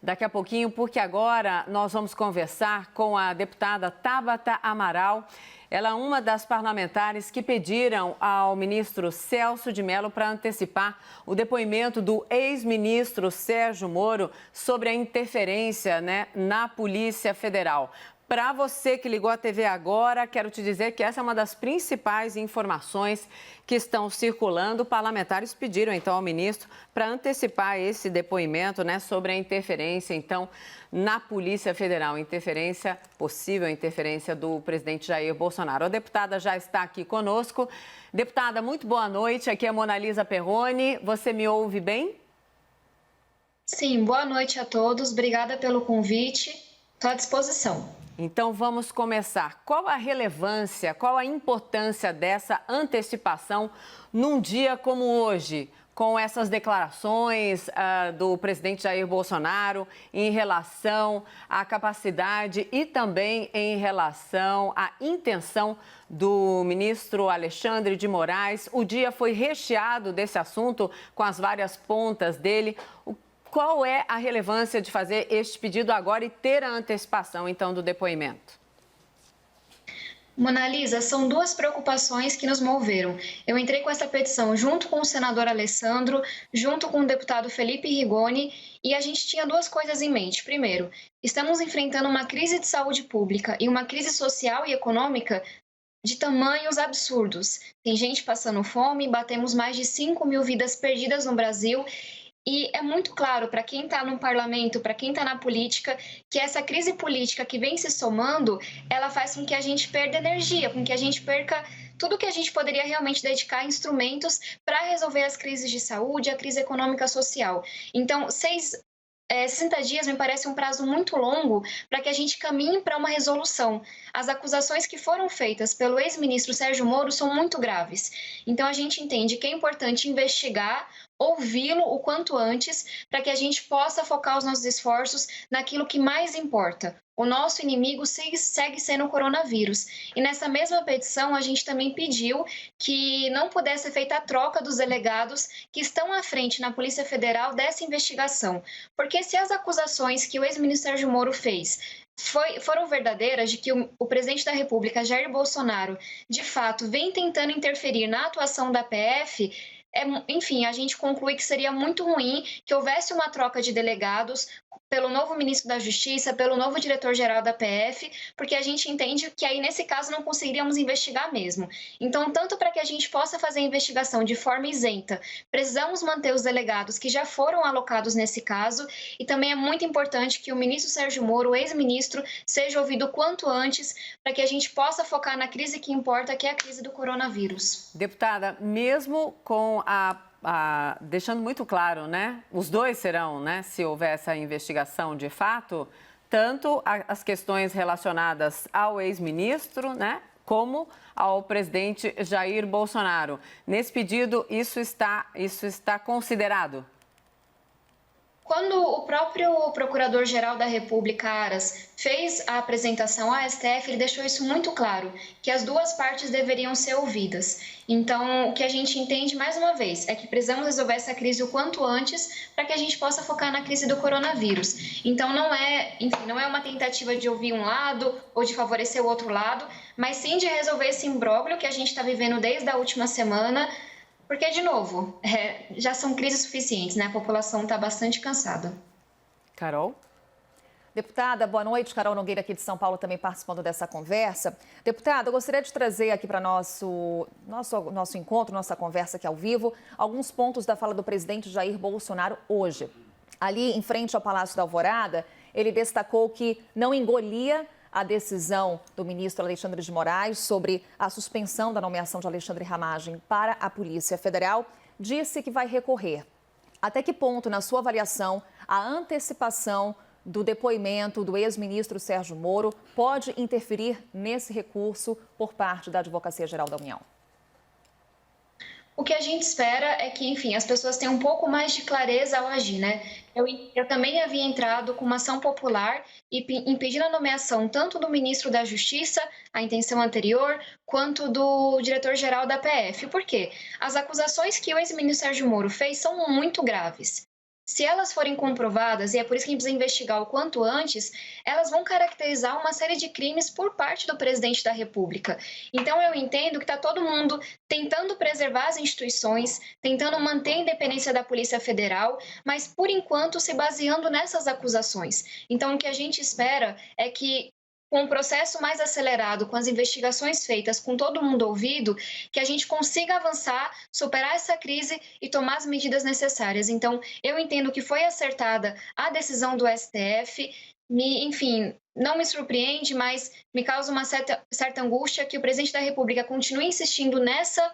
daqui a pouquinho, porque agora nós vamos conversar com a deputada Tabata Amaral. Ela é uma das parlamentares que pediram ao ministro Celso de Mello para antecipar o depoimento do ex-ministro Sérgio Moro sobre a interferência, na Polícia Federal. Para você que ligou a TV agora, quero te dizer que essa é uma das principais informações que estão circulando. Parlamentares pediram, então, ao ministro para antecipar esse depoimento, sobre a interferência, então, na Polícia Federal. Possível interferência do presidente Jair Bolsonaro. A deputada já está aqui conosco. Deputada, muito boa noite. Aqui é a Mona Lisa Perrone. Você me ouve bem? Sim, boa noite a todos. Obrigada pelo convite. Estou à disposição. Então, vamos começar. Qual a relevância, qual a importância dessa antecipação num dia como hoje, com essas declarações do presidente Jair Bolsonaro em relação à capacidade e também em relação à intenção do ministro Alexandre de Moraes? O dia foi recheado desse assunto, com as várias pontas dele. Qual é a relevância de fazer este pedido agora e ter a antecipação, então, do depoimento? Mona Lisa, são duas preocupações que nos moveram. Eu entrei com essa petição junto com o senador Alessandro, junto com o deputado Felipe Rigoni, e a gente tinha duas coisas em mente. Primeiro, estamos enfrentando uma crise de saúde pública e uma crise social e econômica de tamanhos absurdos. Tem gente passando fome, batemos mais de 5 mil vidas perdidas no Brasil. E é muito claro para quem está no parlamento, para quem está na política, que essa crise política que vem se somando, ela faz com que a gente perda energia, com que a gente perca tudo que a gente poderia realmente dedicar a instrumentos para resolver as crises de saúde, a crise econômica e social. Então, 60 dias me parece um prazo muito longo para que a gente caminhe para uma resolução. As acusações que foram feitas pelo ex-ministro Sérgio Moro são muito graves. Então, a gente entende que é importante investigar, ouvi-lo o quanto antes, para que a gente possa focar os nossos esforços naquilo que mais importa. O nosso inimigo segue sendo o coronavírus. E nessa mesma petição, a gente também pediu que não pudesse ser feita a troca dos delegados que estão à frente na Polícia Federal dessa investigação. Porque se as acusações que o ex-ministro Sérgio Moro fez foram verdadeiras, de que o presidente da República, Jair Bolsonaro, de fato, vem tentando interferir na atuação da PF, enfim, a gente conclui que seria muito ruim que houvesse uma troca de delegados pelo novo ministro da Justiça, pelo novo diretor-geral da PF, porque a gente entende que aí, nesse caso, não conseguiríamos investigar mesmo. Então, tanto para que a gente possa fazer a investigação de forma isenta, precisamos manter os delegados que já foram alocados nesse caso, e também é muito importante que o ministro Sérgio Moro, o ex-ministro, seja ouvido o quanto antes, para que a gente possa focar na crise que importa, que é a crise do coronavírus. Deputada, mesmo com deixando muito claro, os dois serão, se houver essa investigação de fato, tanto as questões relacionadas ao ex-ministro, como ao presidente Jair Bolsonaro. Nesse pedido, isso está considerado? Quando o próprio Procurador-Geral da República, Aras, fez a apresentação à STF, ele deixou isso muito claro, que as duas partes deveriam ser ouvidas. Então, o que a gente entende, mais uma vez, é que precisamos resolver essa crise o quanto antes para que a gente possa focar na crise do coronavírus. Então, não é uma tentativa de ouvir um lado ou de favorecer o outro lado, mas sim de resolver esse imbróglio que a gente está vivendo desde a última semana. Porque, de novo, já são crises suficientes, A população está bastante cansada. Carol? Deputada, boa noite. Carol Nogueira, aqui de São Paulo, também participando dessa conversa. Deputada, eu gostaria de trazer aqui para nosso encontro, nossa conversa aqui ao vivo, alguns pontos da fala do presidente Jair Bolsonaro hoje. Ali, em frente ao Palácio da Alvorada, ele destacou que não engolia a decisão do ministro Alexandre de Moraes sobre a suspensão da nomeação de Alexandre Ramagem para a Polícia Federal, disse que vai recorrer. Até que ponto, na sua avaliação, a antecipação do depoimento do ex-ministro Sérgio Moro pode interferir nesse recurso por parte da Advocacia Geral da União? O que a gente espera é que, enfim, as pessoas tenham um pouco mais de clareza ao agir, Eu também havia entrado com uma ação popular impedindo a nomeação tanto do ministro da Justiça, a intenção anterior, quanto do diretor-geral da PF. Por quê? As acusações que o ex-ministro Sérgio Moro fez são muito graves. se elas forem comprovadas, e é por isso que a gente precisa investigar o quanto antes, elas vão caracterizar uma série de crimes por parte do presidente da República. Então, eu entendo que está todo mundo tentando preservar as instituições, tentando manter a independência da Polícia Federal, mas, por enquanto, se baseando nessas acusações. Então, o que a gente espera é que, com o processo mais acelerado, com as investigações feitas, com todo mundo ouvido, que a gente consiga avançar, superar essa crise e tomar as medidas necessárias. Então, eu entendo que foi acertada a decisão do STF, enfim, não me surpreende, mas me causa uma certa angústia que o presidente da República continue insistindo nessa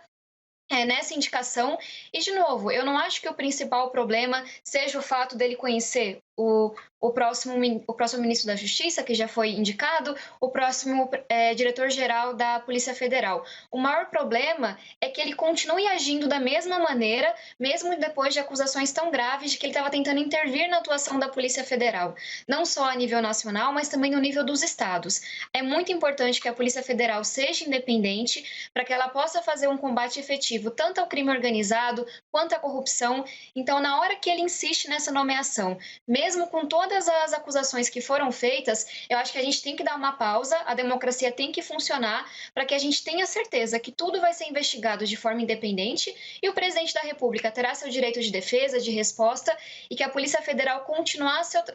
indicação. E, de novo, eu não acho que o principal problema seja o fato dele conhecer o próximo ministro da Justiça, que já foi indicado, o próximo diretor-geral da Polícia Federal. O maior problema é que ele continue agindo da mesma maneira, mesmo depois de acusações tão graves de que ele estava tentando intervir na atuação da Polícia Federal, não só a nível nacional, mas também no nível dos estados. É muito importante que a Polícia Federal seja independente para que ela possa fazer um combate efetivo tanto ao crime organizado quanto à corrupção. Então, na hora que ele insiste nessa nomeação, mesmo com todas as acusações que foram feitas, eu acho que a gente tem que dar uma pausa, a democracia tem que funcionar para que a gente tenha certeza que tudo vai ser investigado de forma independente e o presidente da República terá seu direito de defesa, de resposta, e que a Polícia Federal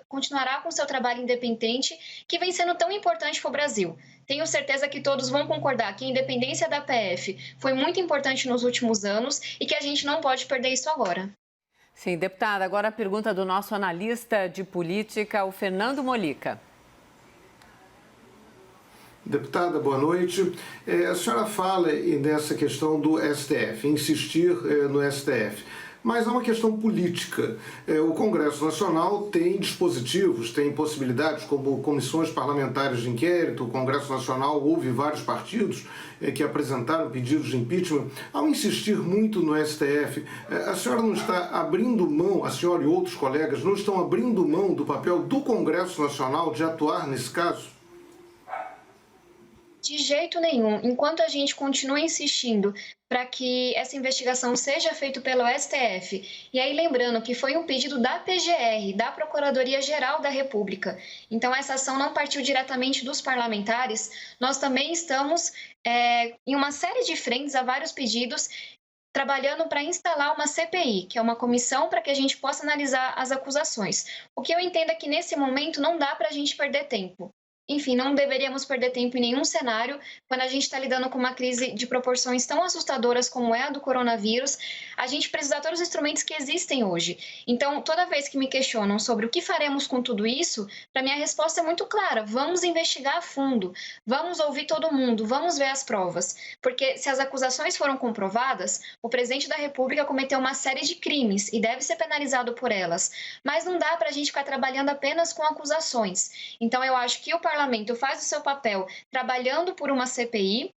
continuará com seu trabalho independente, que vem sendo tão importante para o Brasil. Tenho certeza que todos vão concordar que a independência da PF foi muito importante nos últimos anos e que a gente não pode perder isso agora. Sim, deputada, agora a pergunta do nosso analista de política, o Fernando Molica. Deputada, boa noite. A senhora fala nessa questão do STF, insistir no STF. Mas é uma questão política. O Congresso Nacional tem dispositivos, tem possibilidades como comissões parlamentares de inquérito. O Congresso Nacional houve vários partidos que apresentaram pedidos de impeachment. Ao insistir muito no STF, a senhora não está abrindo mão, a senhora e outros colegas não estão abrindo mão do papel do Congresso Nacional de atuar nesse caso? De jeito nenhum. Enquanto a gente continua insistindo para que essa investigação seja feita pelo STF, e aí lembrando que foi um pedido da PGR, da Procuradoria-Geral da República, então essa ação não partiu diretamente dos parlamentares, nós também estamos em uma série de frentes a vários pedidos, trabalhando para instalar uma CPI, que é uma comissão para que a gente possa analisar as acusações. O que eu entendo é que nesse momento não dá para a gente perder tempo. Enfim, não deveríamos perder tempo em nenhum cenário quando a gente está lidando com uma crise de proporções tão assustadoras como é a do coronavírus. A gente precisa de todos os instrumentos que existem hoje. Então, toda vez que me questionam sobre o que faremos com tudo isso, para mim a resposta é muito clara. Vamos investigar a fundo, vamos ouvir todo mundo, vamos ver as provas. Porque se as acusações foram comprovadas, o presidente da República cometeu uma série de crimes e deve ser penalizado por elas. Mas não dá para a gente ficar trabalhando apenas com acusações. Então, eu acho que o parlamento faz o seu papel trabalhando por uma CPI,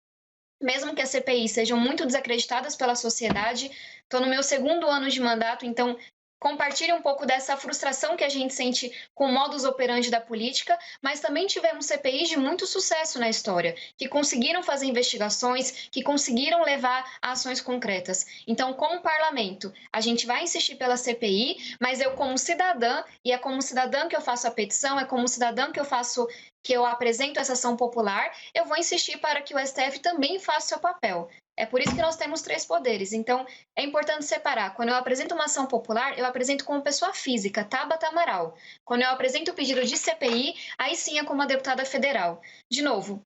mesmo que as CPIs sejam muito desacreditadas pela sociedade. Estou no meu 2º ano de mandato, então compartilhe um pouco dessa frustração que a gente sente com o modus operandi da política, mas também tivemos CPIs de muito sucesso na história, que conseguiram fazer investigações, que conseguiram levar a ações concretas. Então, como parlamento, a gente vai insistir pela CPI, mas eu como cidadã, e é como cidadã que eu faço a petição, é como cidadã que eu apresento essa ação popular, eu vou insistir para que o STF também faça o seu papel. É por isso que nós temos 3 poderes. Então, é importante separar. Quando eu apresento uma ação popular, eu apresento como pessoa física, Tabata Amaral. Quando eu apresento o pedido de CPI, aí sim é como a deputada federal. De novo,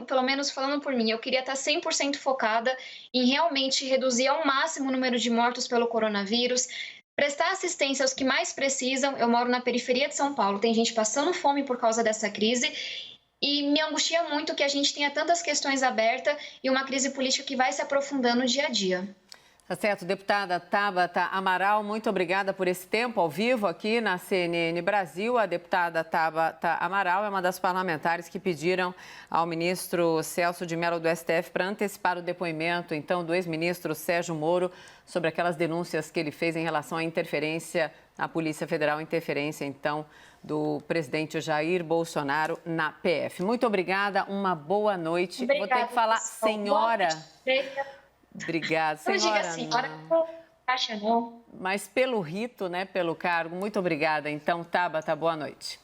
pelo menos falando por mim, eu queria estar 100% focada em realmente reduzir ao máximo o número de mortos pelo coronavírus, prestar assistência aos que mais precisam. Eu moro na periferia de São Paulo, tem gente passando fome por causa dessa crise. E me angustia muito que a gente tenha tantas questões abertas e uma crise política que vai se aprofundando dia a dia. Tá certo, deputada Tabata Amaral, muito obrigada por esse tempo ao vivo aqui na CNN Brasil. A deputada Tabata Amaral é uma das parlamentares que pediram ao ministro Celso de Mello do STF para antecipar o depoimento, então, do ex-ministro Sérgio Moro sobre aquelas denúncias que ele fez em relação à interferência na Polícia Federal, interferência, então, do presidente Jair Bolsonaro na PF. Muito obrigada, uma boa noite. Obrigada, vou ter que falar senhora. Obrigada, Obrigada, senhora. Não diga senhora. Acha não? Mas pelo rito, né, pelo cargo. Muito obrigada. Então, Tabata, boa noite.